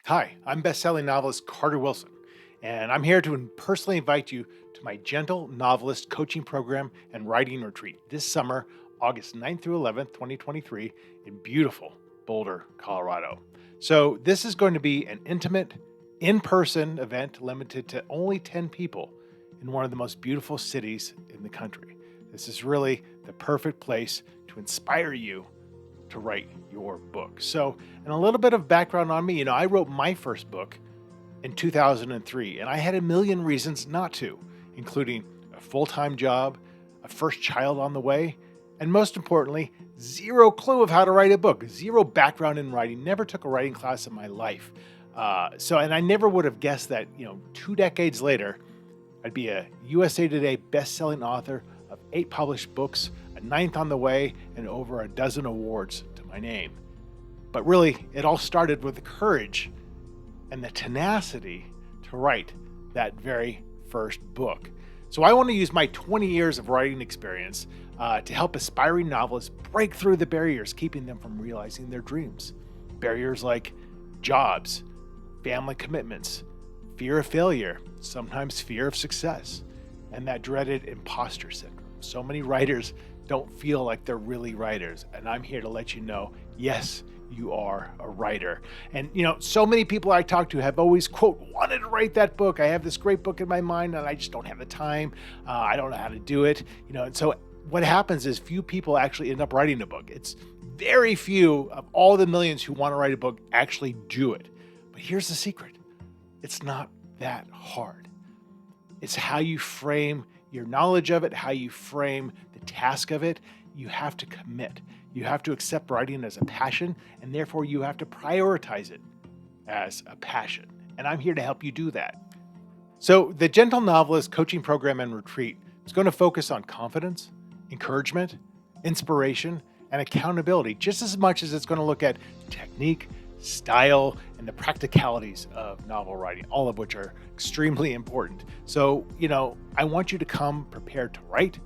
Hi, I'm bestselling novelist Carter Wilson, and I'm here to personally invite you to my Gentle Novelist Coaching Program and Writing Retreat this summer, August 9th through 11th, 2023, in beautiful Boulder, Colorado. So, this is going to be an intimate, in person event limited to only 10 people in one of the most beautiful cities in the country. This is really the perfect place to inspire you to write your book. So, and a little bit of background on me, I wrote my first book in 2003, and I had a million reasons not to, including a full-time job, a first child on the way, and most importantly, zero clue of how to write a book, zero background in writing, never took a writing class in my life. And I never would have guessed that, 2 decades later, I'd be a USA Today best-selling author of 8 published books, a ninth on the way, and over a dozen awards to my name. But really, it all started with the courage and the tenacity to write that very first book. So I want to use my 20 years of writing experience to help aspiring novelists break through the barriers keeping them from realizing their dreams. Barriers like jobs, family commitments, fear of failure, sometimes fear of success, and that dreaded imposter syndrome. So many writers don't feel like they're really writers, and I'm here to let you know, yes, you are a writer. And so many people I talk to have always, quote, wanted to write that book. I have this great book in my mind and I just don't have the time. I don't know how to do it. And so what happens is few people actually end up writing a book. It's very few of all the millions who want to write a book actually do it. But here's the secret. It's not that hard. It's how you frame your knowledge of it, how you frame the task of it. You have to commit. You have to accept writing as a passion, and therefore you have to prioritize it as a passion. And I'm here to help you do that. So the Gentle Novelist Coaching Program and Retreat is going to focus on confidence, encouragement, inspiration, and accountability, just as much as it's going to look at technique, style, and the practicalities of novel writing, all of which are extremely important. So, I want you to come prepared to write,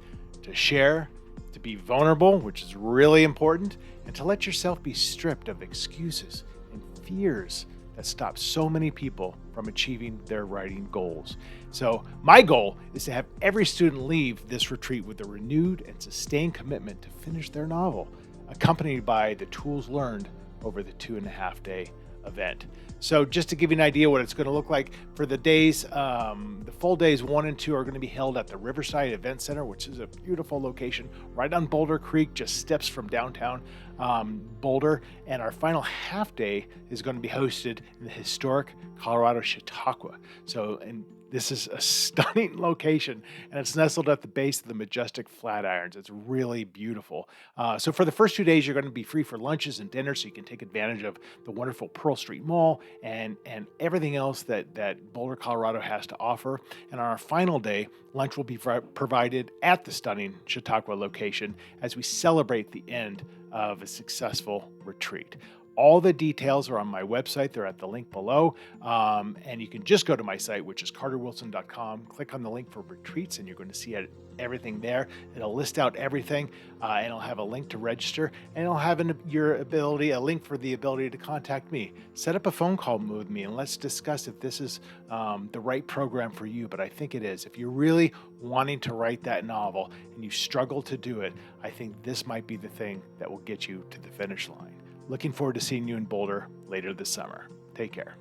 to share, to be vulnerable, which is really important, and to let yourself be stripped of excuses and fears that stop so many people from achieving their writing goals. So my goal is to have every student leave this retreat with a renewed and sustained commitment to finish their novel, accompanied by the tools learned over the 2.5-day event. So just to give you an idea what it's going to look like for the days, the full days 1 and 2 are going to be held at the Riverside Event Center, which is a beautiful location right on Boulder Creek, just steps from downtown Boulder. And our final half day is going to be hosted in the historic Colorado Chautauqua. And this is a stunning location, and it's nestled at the base of the majestic Flatirons. It's really beautiful. So for the first 2 days, you're going to be free for lunches and dinners, so you can take advantage of the wonderful Pearl Street Mall and everything else that Boulder, Colorado has to offer. And on our final day, lunch will be provided at the stunning Chautauqua location as we celebrate the end of a successful retreat. All the details are on my website. They're at the link below. And you can just go to my site, which is carterwilson.com. Click on the link for retreats, and you're going to see everything there. It'll list out everything, and it'll have a link to register, and it'll have a link for the ability to contact me. Set up a phone call with me, and let's discuss if this is the right program for you. But I think it is. If you're really wanting to write that novel and you struggle to do it, I think this might be the thing that will get you to the finish line. Looking forward to seeing you in Boulder later this summer. Take care.